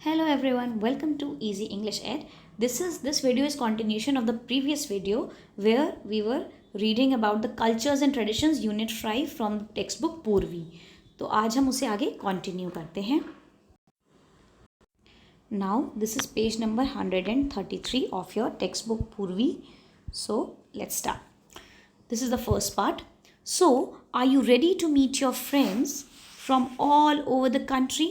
Hello everyone, welcome to Easy English Ed. This video is continuation of the previous video where we were reading about the cultures and traditions unit 5 from the textbook Purvi. तो आज हम उसे आगे continue करते हैं. Now this is page number 133 of your textbook Purvi. So let's start. This is the first part. So are you ready to meet your friends from all over the country?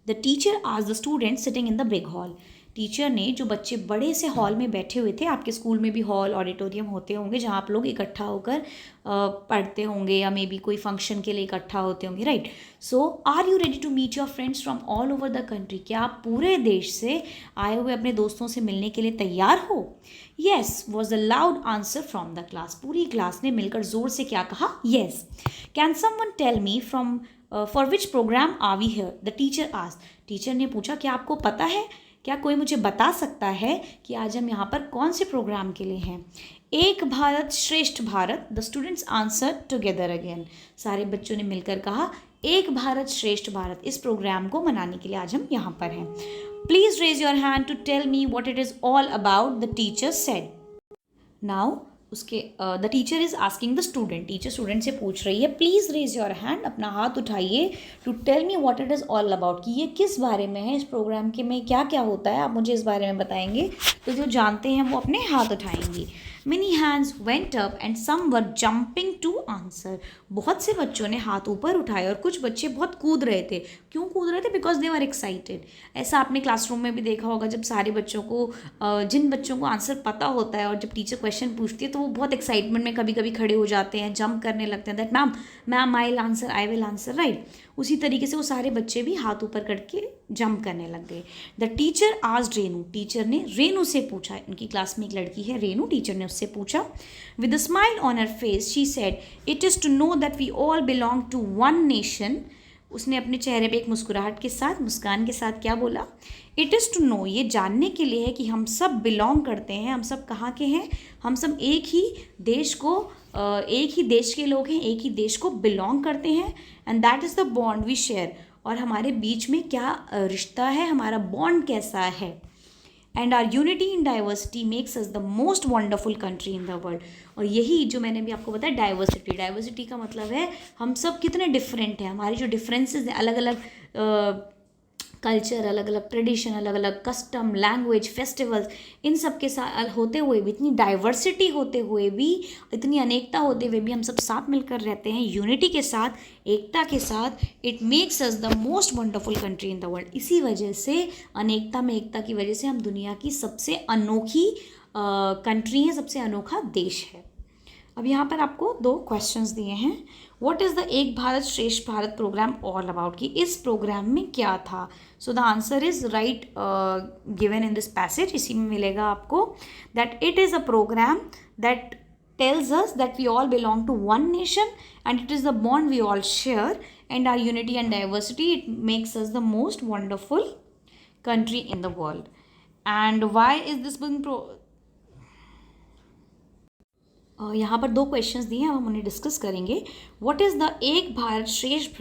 The teacher आज the student sitting in the big hall. Teacher ने जो बच्चे बड़े से hall में बैठे हुए थे, आपके स्कूल में भी हॉल ऑडिटोरियम होते होंगे जहाँ आप लोग इकट्ठा होकर पढ़ते होंगे या मे बी कोई फंक्शन के लिए इकट्ठा होते होंगे, right. So are you ready to meet your friends from all over the country? क्या आप पूरे देश से आए हुए अपने दोस्तों से मिलने के लिए तैयार हो? Yes was the loud answer from the class. पूरी क्लास ने मिलकर जोर से क्या कहा? Yes. Can someone tell me from for which program are we here? The teacher asked. Teacher ने पूछा क्या आपको पता है, क्या कोई मुझे बता सकता है कि आज हम यहाँ पर कौन से प्रोग्राम के लिए हैं? एक भारत श्रेष्ठ Bharat. The students answer together again. सारे बच्चों ने मिलकर कहा एक भारत श्रेष्ठ भारत. इस प्रोग्राम को मनाने के लिए आज हम यहाँ पर हैं. Please raise your hand to tell me what it is all about. The teacher said. Now उसके the teacher is asking the student. Teacher student से पूछ रही है प्लीज़ रेज योर हैंड, अपना हाथ उठाइए, to tell me what it is all about, कि ये किस बारे में है, इस प्रोग्राम के में क्या क्या होता है, आप मुझे इस बारे में बताएंगे. तो जो जानते हैं वो अपने हाथ उठाएंगे. Many hands went up and some were jumping to answer. बहुत से बच्चों ने हाथ ऊपर उठाए और कुछ बच्चे बहुत कूद रहे थे. क्यों कूद रहे थे? Because they were excited. ऐसा आपने क्लासरूम में भी देखा होगा, जब सारे बच्चों को जिन बच्चों को आंसर पता होता है और जब टीचर क्वेश्चन पूछती है तो वो बहुत एक्साइटमेंट में कभी कभी खड़े हो जाते हैं, जंप करने लगते हैं, that ma'am ma'am I will answer, right. उसी तरीके से वो सारे बच्चे भी हाथ ऊपर करके जंप करने लग गए. The teacher asked Renu. Teacher ने रेनू से पूछा. उनकी क्लास में एक लड़की है रेनू. टीचर ने उससे पूछा. With a smile on her face she said it is to know that we all belong to one nation. उसने अपने चेहरे पे एक मुस्कुराहट के साथ, मुस्कान के साथ क्या बोला? इट इज़ टू नो, ये जानने के लिए है कि हम सब बिलोंग करते हैं. हम सब कहाँ के हैं? हम सब एक ही देश को, एक ही देश के लोग हैं, एक ही देश को बिलोंग करते हैं. And that is the bond we share. और हमारे बीच में क्या रिश्ता है, हमारा बॉन्ड कैसा है. And our unity in diversity makes us the most wonderful country in the world. और यही जो मैंने भी आपको बताया डाइवर्सिटी. डाइवर्सिटी का मतलब है हम सब कितने डिफरेंट हैं. हमारी जो डिफरेंसेस हैं, अलग अलग कल्चर, अलग अलग ट्रेडिशन, अलग अलग कस्टम, लैंग्वेज, फेस्टिवल्स, इन सब के साथ होते हुए भी, इतनी डाइवर्सिटी होते हुए भी, इतनी अनेकता होते हुए भी हम सब साथ मिलकर रहते हैं यूनिटी के साथ, एकता के साथ. It makes us the most wonderful country in the world. इसी वजह से, अनेकता में एकता की वजह से हम दुनिया की सबसे अनोखी कंट्री हैं, सबसे अनोखा देश है. अब यहाँ पर आपको 2 क्वेश्चंस दिए हैं. व्हाट इज़ द एक भारत श्रेष्ठ भारत प्रोग्राम ऑल अबाउट, कि इस प्रोग्राम में क्या था. So the answer is right given in this passage. इसी में मिलेगा आपको that it is a program that tells us that we all belong to one nation and it is the bond we all share, and our unity and diversity, it makes us the most wonderful country in the world. And why is this being यहाँ पर 2 questions दिए हैं, हम उन्हें discuss करेंगे. What is the एक भारत श्रेष्ठ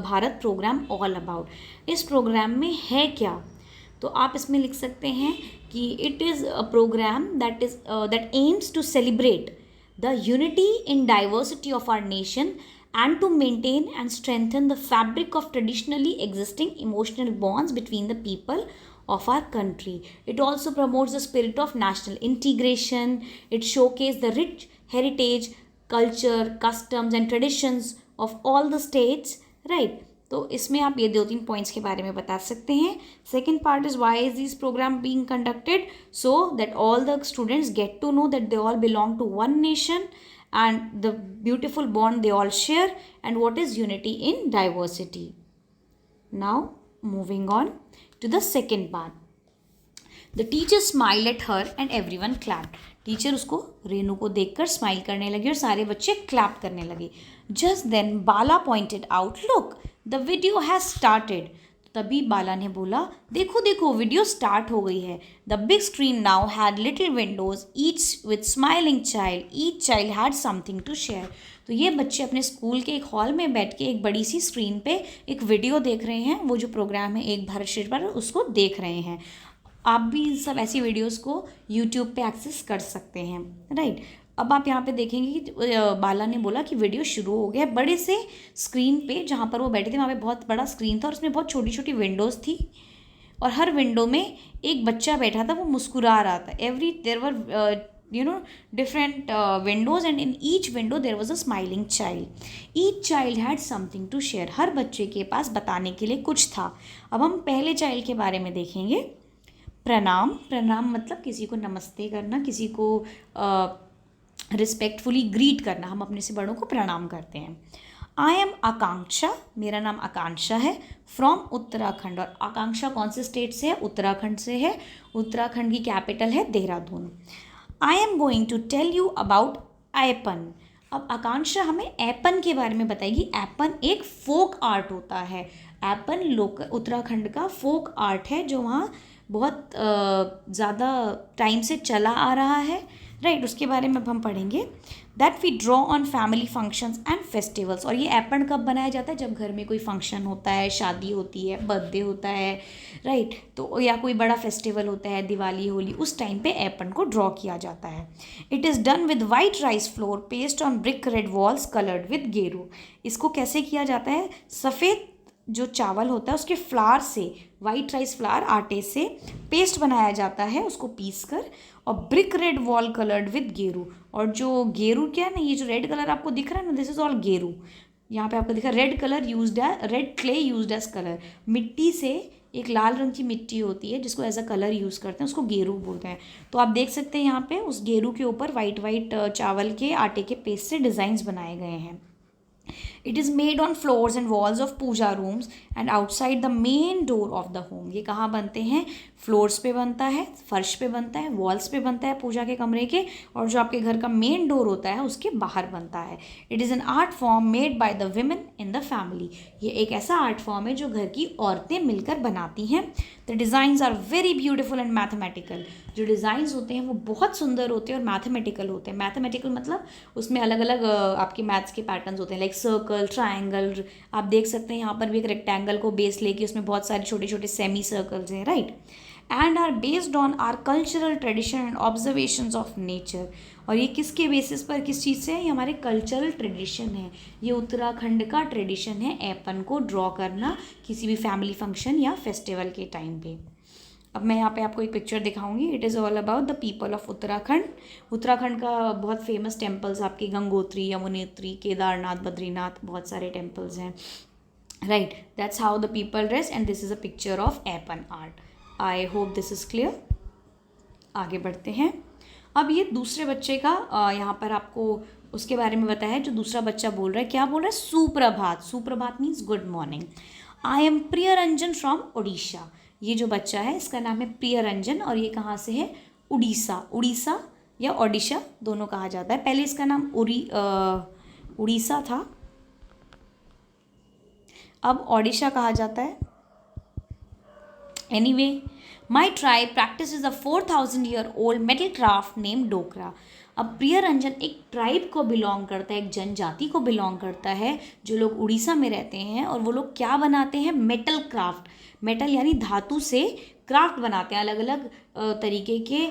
Bharat program all about. इस प्रोग्राम में है क्या? तो आप इसमें लिख सकते हैं कि it is a program that aims to celebrate the unity in diversity of our nation and to maintain and strengthen the fabric of traditionally existing emotional bonds between the people of our country. It also promotes the spirit of national integration. It showcases the rich heritage, culture, customs and traditions of all the states, right? तो इसमें आप ये 2-3 points के बारे में बता सकते हैं. Second part is why is this program being conducted, so that all the students get to know that they all belong to one nation and the beautiful bond they all share, and what is unity in diversity. Now moving on to the second part. The teacher smiled at her and everyone clapped. Teacher उसको, रेनू को देखकर smile करने लगी और सारे बच्चे clap करने लगे. Just then Bala pointed out, look the video has started. तभी बाला ने बोला, देखो देखो वीडियो स्टार्ट हो गई है। The big screen now had little windows, each with smiling child, each child had something to share. तो ये बच्चे अपने स्कूल के एक हॉल में बैठ के एक बड़ी सी स्क्रीन पे एक वीडियो देख रहे हैं। वो जो प्रोग्राम है एक भारत श्रेष्ठ भारत, उसको देख रहे हैं। आप भी सब ऐसी वीडियोस को यूट्यूब पे एक्सेस कर सकते हैं, राइट। अब आप यहाँ पे देखेंगे कि बाला ने बोला कि वीडियो शुरू हो गया। बड़े से स्क्रीन पे जहाँ पर वो बैठे थे वहाँ पे बहुत बड़ा स्क्रीन था और उसमें बहुत छोटी छोटी विंडोज़ थी और हर विंडो में एक बच्चा बैठा था, वो मुस्कुरा रहा था। देर वर different windows and in each window there was a smiling child. Each child had something to share. हर बच्चे के पास बताने के लिए कुछ था। अब हम पहले चाइल्ड के बारे में देखेंगे। प्रणाम। प्रणाम मतलब किसी को नमस्ते करना, किसी को रिस्पेक्टफुली ग्रीट करना। हम अपने से बड़ों को प्रणाम करते हैं। आई एम आकांक्षा, मेरा नाम आकांक्षा है, फ्रॉम उत्तराखंड। और आकांक्षा कौन से स्टेट से है? उत्तराखंड से है। उत्तराखंड की कैपिटल है Dehradun. I am going to tell you about Aipan. अब आकांक्षा हमें ऐपन के बारे में बताएगी। ऐपन एक फोक आर्ट होता है। ऐपन उत्तराखंड का फोक आर्ट है जो वहाँ बहुत ज़्यादा टाइम से चला आ रहा है, राइट। उसके बारे में अब हम पढ़ेंगे। That we draw on family functions and festivals. और ये ऐपन कब बनाया जाता है? जब घर में कोई फंक्शन होता है, शादी होती है, बर्थडे होता है, राइट। तो या कोई बड़ा फेस्टिवल होता है, दिवाली, होली, उस टाइम पे ऐपन को ड्रॉ किया जाता है। It is done with white rice flour paste on brick red walls coloured with गेरू। इसको कैसे किया जाता है? सफ़ेद जो चावल होता है उसके फ्लावर से, वाइट राइस फ्लावर, आटे से पेस्ट बनाया जाता है, उसको पीस कर, और brick red wall coloured with गेरू। और जो गेरू क्या है ना, ये जो रेड कलर आपको दिख रहा है ना, दिस इज ऑल गेरू। यहाँ पे आपको दिखा रेड कलर यूज्ड है, red clay used as colour. मिट्टी से एक लाल रंग की मिट्टी होती है जिसको एज अ कलर यूज़ करते हैं, उसको गेरू बोलते हैं। तो आप देख सकते हैं यहाँ पे उस गेरू के ऊपर वाइट चावल के आटे के पेस्ट से डिज़ाइंस बनाए गए हैं। It is made on floors and walls of puja rooms and outside the main door of the home. ये कहाँ बनते हैं? फ्लोर्स पे बनता है, फर्श पे बनता है, वॉल्स पे बनता है पूजा के कमरे के, और जो आपके घर का मेन डोर होता है उसके बाहर बनता है। It is an art form made by the women in the family. ये एक ऐसा आर्ट फॉर्म है जो घर की औरतें मिलकर बनाती हैं। The designs are very beautiful and mathematical. जो डिज़ाइंस होते हैं वो बहुत सुंदर होते हैं और मैथमेटिकल होते हैं। मैथमेटिकल मतलब उसमें अलग अलग आपके मैथ्स के पैटर्न्स होते हैं, लाइक सर्कल, ट्रायंगल। आप देख सकते हैं यहाँ पर भी एक रेक्टेंगल को बेस लेके उसमें बहुत सारे छोटे छोटे सेमी सर्कल्स हैं, right. And are based on our cultural tradition and observations of nature. और ये किसके बेसिस पर, किस चीज़ से है? ये हमारे कल्चरल ट्रेडिशन है। ये उत्तराखंड का ट्रेडिशन है ऐपन को ड्रॉ करना किसी भी फैमिली फंक्शन या फेस्टिवल के टाइम पे। अब मैं यहाँ पे आपको एक पिक्चर दिखाऊंगी। It is all about the people of Uttarakhand. Uttarakhand का बहुत फेमस टेम्पल्स आपके गंगोत्री, यमुनोत्री, केदारनाथ, बद्रीनाथ, बहुत सारे टेम्पल्स हैं, right. That's how the people dress and this is a picture of aipan art. I hope this is clear. आगे बढ़ते हैं। अब ये दूसरे बच्चे का यहाँ पर आपको उसके बारे में बताया है। जो दूसरा बच्चा बोल रहा है, क्या बोल रहा है? सुप्रभात। सुप्रभात means good morning. I M Priyaranjan from Orissa. ये जो बच्चा है इसका नाम है प्रियरंजन और ये कहाँ से है? उड़ीसा। उड़ीसा या ओडिशा दोनों कहा जाता है। पहले इसका नाम उड़ीसा था, अब ओडिशा कहा जाता है। Anyway, my tribe practises a 4000 year old metal craft name Dokra. अब प्रियरंजन एक ट्राइब को बिलोंग करता है, एक जनजाति को बिलोंग करता है जो लोग उड़ीसा में रहते हैं, और वो लोग क्या बनाते हैं? Metal craft. मेटल यानी धातु से क्राफ्ट बनाते हैं, अलग अलग तरीके के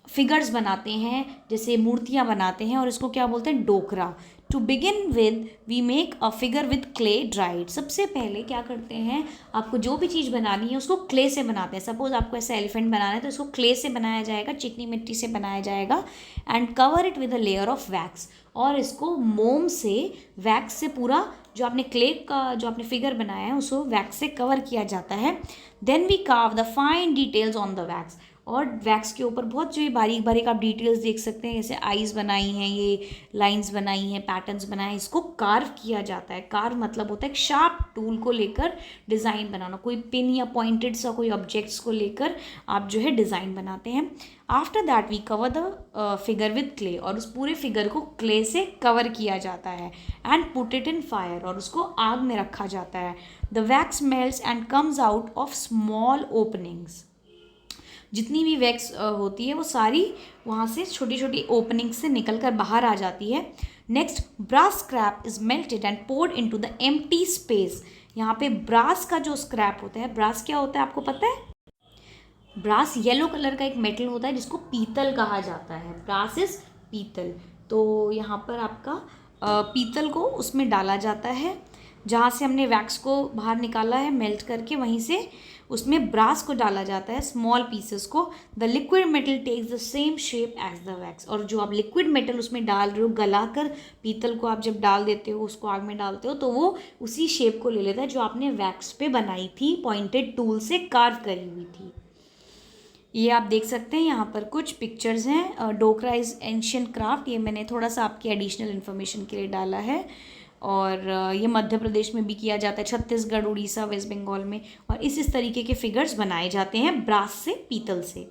फिगर्स बनाते हैं, जैसे मूर्तियाँ बनाते हैं, और इसको क्या बोलते हैं? Dokra. To begin with we make a figure with clay dried. सबसे पहले क्या करते हैं? आपको जो भी चीज़ बनानी है उसको क्ले से बनाते हैं। सपोज आपको ऐसा एलिफेंट बनाना है तो इसको क्ले से बनाया जाएगा, चिकनी मिट्टी से बनाया जाएगा। And cover it with a layer of wax. और इसको मोम से, वैक्स से पूरा जो आपने क्ले का जो आपने फिगर बनाया है उसको वैक्स से कवर किया जाता है। Then we carve the fine details on the wax. और वैक्स के ऊपर बहुत जो ये बारीक बारीक आप डिटेल्स देख सकते हैं, जैसे आईज बनाई हैं, ये लाइंस बनाई हैं, पैटर्न्स बनाए हैं, इसको कार्व किया जाता है। कार्व मतलब होता है एक शार्प टूल को लेकर डिज़ाइन बनाना, कोई पिन या पॉइंटेड सा कोई ऑब्जेक्ट्स को लेकर आप जो है डिज़ाइन बनाते हैं। After that we cover the figure with clay, और उस पूरे फिगर को क्ले से कवर किया जाता है। And put it in fire, और उसको आग में रखा जाता है। The wax melts and comes out of small openings, जितनी भी वैक्स होती है वो सारी वहाँ से छोटी छोटी ओपनिंग से निकल कर बाहर आ जाती है। Next, brass scrap is melted and poured into the empty space. यहाँ पे ब्रास का जो स्क्रैप होता है, ब्रास क्या होता है आपको पता है? ब्रास येलो कलर का एक मेटल होता है जिसको पीतल कहा जाता है। ब्रास इज पीतल। तो यहाँ पर आपका पीतल को उसमें डाला जाता है, जहाँ से हमने वैक्स को बाहर निकाला है मेल्ट करके, वहीं से उसमें ब्रास को डाला जाता है, स्मॉल पीसेस को। The liquid metal takes the same shape as the wax, और जो आप लिक्विड मेटल उसमें डाल रहे हो, गला कर पीतल को आप जब डाल देते हो, उसको आग में डालते हो, तो वो उसी शेप को ले लेता है जो आपने वैक्स पे बनाई थी, पॉइंटेड टूल से कार्व करी हुई थी। ये आप देख सकते हैं यहाँ पर कुछ पिक्चर्स हैं। डोकरा इज एंशियंट क्राफ्ट, ये मैंने थोड़ा सा आपकी एडिशनल इन्फॉर्मेशन के लिए डाला है। और ये मध्य प्रदेश में भी किया जाता है, छत्तीसगढ़, उड़ीसा, वेस्ट बंगाल में, और इस तरीके के फिगर्स बनाए जाते हैं ब्रास से, पीतल से।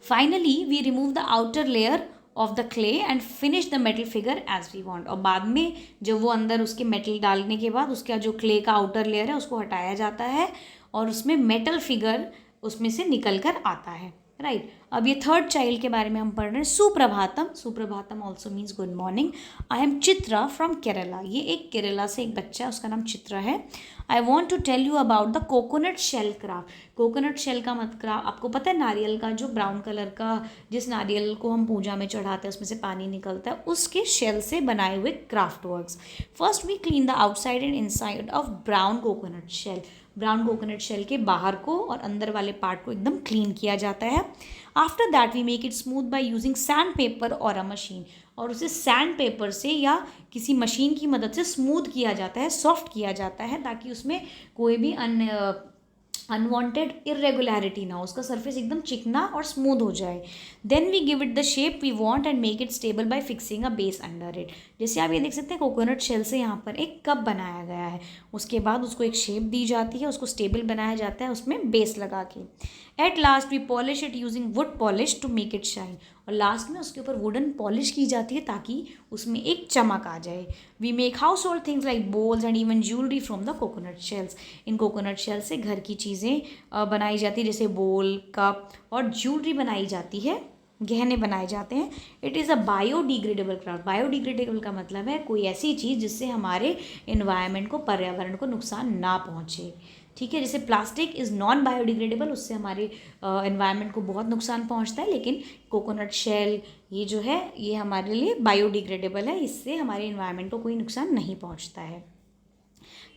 Finally we remove the outer layer of the clay and finish the metal figure as we want. और बाद में जब वो अंदर उसके मेटल डालने के बाद उसका जो क्ले का आउटर लेयर है उसको हटाया जाता है, और उसमें मेटल फिगर उसमें से निकल कर आता है, राइट। अब ये थर्ड चाइल्ड के बारे में हम पढ़ रहे हैं। Suprabhatam, suprabhatam also means good morning. I am Chitra from Kerala, ये एक केरला से एक बच्चा है, उसका नाम चित्रा है। I want to tell you about the coconut shell craft. Coconut shell का मतलब आपको पता है, नारियल का जो ब्राउन कलर का, जिस नारियल को हम पूजा में चढ़ाते हैं उसमें से पानी निकलता है, उसके शेल से बनाए हुए craft works. First we clean the outside and inside of brown coconut shell. Brown coconut shell के बाहर को और अंदर वाले पार्ट को एकदम क्लीन किया जाता है। After that we make it smooth by using sand paper और अ मशीन, और उसे सैंड पेपर से या किसी मशीन की मदद से स्मूथ किया जाता है, सॉफ्ट किया जाता है, ताकि उसमें कोई भी अनवांटेड इरेगुलरिटी ना हो, उसका सरफेस एकदम चिकना और स्मूथ हो जाए। Then we give it the shape we want and make it stable by fixing a base under it. जैसे आप ये देख सकते हैं, कोकोनट शेल से यहाँ पर एक कप बनाया गया है, उसके बाद उसको एक शेप दी जाती है, उसको स्टेबल बनाया जाता है उसमें बेस लगा के। At last we polish it using wood polish to make it shine, और लास्ट में उसके ऊपर वुडन पॉलिश की जाती है ताकि उसमें एक चमक आ जाए। We make household things like bowls and even jewellery from the coconut shells. इन कोकोनट शेल से घर की चीज़ें बनाई जाती है, जैसे बोल, कप, और ज्वेलरी बनाई जाती है, गहने बनाए जाते हैं। It is a biodegradable craft. Biodegradable का मतलब है कोई ऐसी चीज़ जिससे हमारे इन्वायरमेंट को, पर्यावरण को नुकसान ना पहुँचे, ठीक है। जैसे प्लास्टिक इज़ नॉन बायोडिग्रेडेबल, उससे हमारे एनवायरनमेंट को बहुत नुकसान पहुंचता है, लेकिन कोकोनट शेल ये जो है ये हमारे लिए बायोडिग्रेडेबल है, इससे हमारे एनवायरनमेंट को कोई नुकसान नहीं पहुंचता है।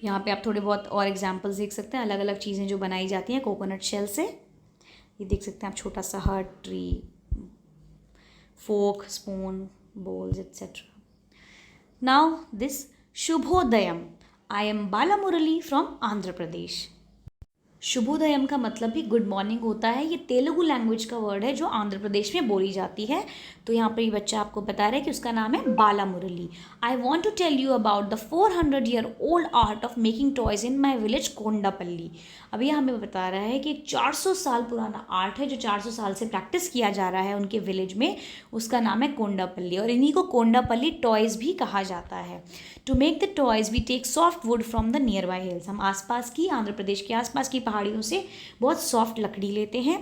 यहाँ पे आप थोड़े बहुत और एग्जांपल्स देख सकते हैं, अलग अलग चीज़ें जो बनाई जाती हैं कोकोनट शेल से। ये देख सकते हैं आप, छोटा सा hurt, tree, folk, spoon, bowls, etc. Now this Shubhodayam. I am Bala Murali from Andhra Pradesh. शुभोदयम का मतलब भी गुड मॉर्निंग होता है। ये तेलुगु लैंग्वेज का वर्ड है जो आंध्र प्रदेश में बोली जाती है। तो यहाँ पर ये बच्चा आपको बता रहा है कि उसका नाम है Bala Murali. I want to tell you about the 400 year old art of making toys in my village Kondapalli. अभी हमें बता रहा है कि 400 साल पुराना आर्ट है जो 400 साल से प्रैक्टिस किया जा रहा है उनके विलेज में, उसका नाम है कोंडापल्ली, और इन्हीं को कोंडापल्ली टॉयज भी कहा जाता है। To make the toys we take soft wood from the nearby hills. हम आसपास की, आंध्र प्रदेश के आसपास की पहाड़ियों से बहुत सॉफ्ट लकड़ी लेते हैं।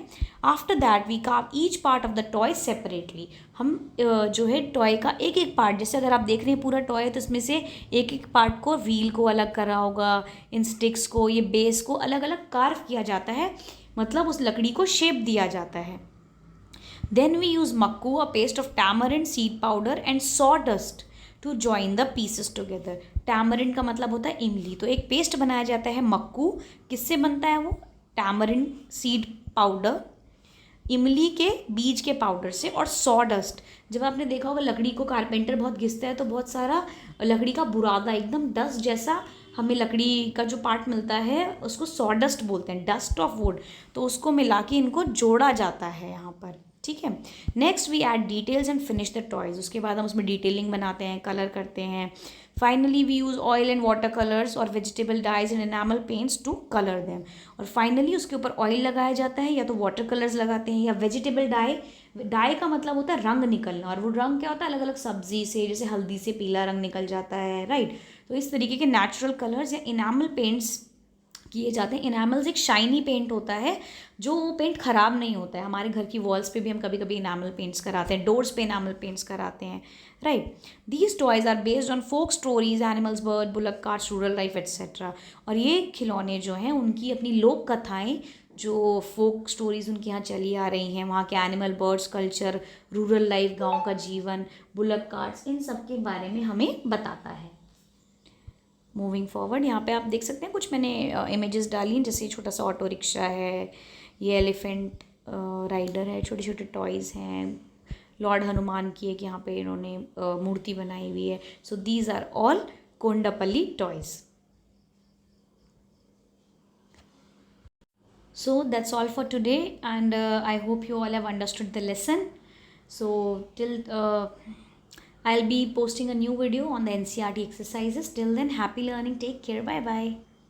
After that we carve each part of the toy separately. हम जो है टॉय का एक एक पार्ट, जैसे अगर आप देख रहे हैं पूरा टॉय है तो इसमें से एक एक पार्ट को, व्हील को अलग करा होगा, इन स्टिक्स को, ये बेस को अलग अलग कार्व किया जाता है, मतलब उस लकड़ी को शेप दिया जाता है। देन वी यूज़ मक्कू, a paste of tamarind seed powder and sawdust to join the pieces together. Tamarind का मतलब होता है इमली, तो एक पेस्ट बनाया जाता है मक्कू, किससे बनता है वो? टैमरिंड सीड पाउडर, इमली के बीज के पाउडर से, और सॉडस्ट। जब आपने देखा होगा लकड़ी को कारपेंटर बहुत घिसता है तो बहुत सारा लकड़ी का बुरादा, एकदम डस्ट जैसा हमें लकड़ी का जो पार्ट मिलता है उसको सॉडस्ट बोलते हैं, डस्ट ऑफ वुड, तो उसको मिला के इनको जोड़ा जाता है यहाँ पर, ठीक है। Next we add details and finish the toys, उसके बाद हम उसमें डिटेलिंग बनाते हैं, कलर करते हैं। Finally we use oil and water colours और vegetable dyes and enamel paints to colour them, और फाइनली उसके ऊपर ऑयल लगाया जाता है या तो वाटर कलर्स लगाते हैं या वेजिटेबल डाई। डाई का मतलब होता है रंग निकलना, और वो रंग क्या होता है, अलग अलग सब्जी से, जैसे हल्दी से पीला रंग निकल जाता है, राइट। तो इस तरीके के नेचुरल कलर्स या इनामल पेंट्स किए जाते हैं। इनामल्स एक शाइनी पेंट होता है, जो वो पेंट ख़राब नहीं होता है। हमारे घर की वॉल्स पे भी हम कभी कभी इनामल पेंट्स कराते हैं, डोर्स पे इनामल पेंट्स कराते हैं, right. These toys are based on folk stories, animals, bird, bullock carts, rural life etcetera. और ये खिलौने जो हैं उनकी अपनी लोक कथाएँ, जो फोक स्टोरीज़ उनके यहाँ चली आ रही हैं, वहाँ के animal, birds, culture, rural life, गाँव का जीवन, बुलक कार्ट्स, इन सब के बारे में हमें बताता है। मूविंग फॉरवर्ड, यहाँ पे आप देख सकते हैं कुछ मैंने इमेजेस डाली हैं, जैसे छोटा सा ऑटो रिक्शा है, ये एलिफेंट राइडर है, छोटे छोटे टॉयज़ हैं, लॉर्ड हनुमान की एक यहाँ पे इन्होंने मूर्ति बनाई हुई है। So these are all Kondapalli toys. So that's all for today, and I hope you all have understood the lesson. So till I'll be posting a new video on the NCERT exercises. Till then, happy learning. Take care. Bye bye.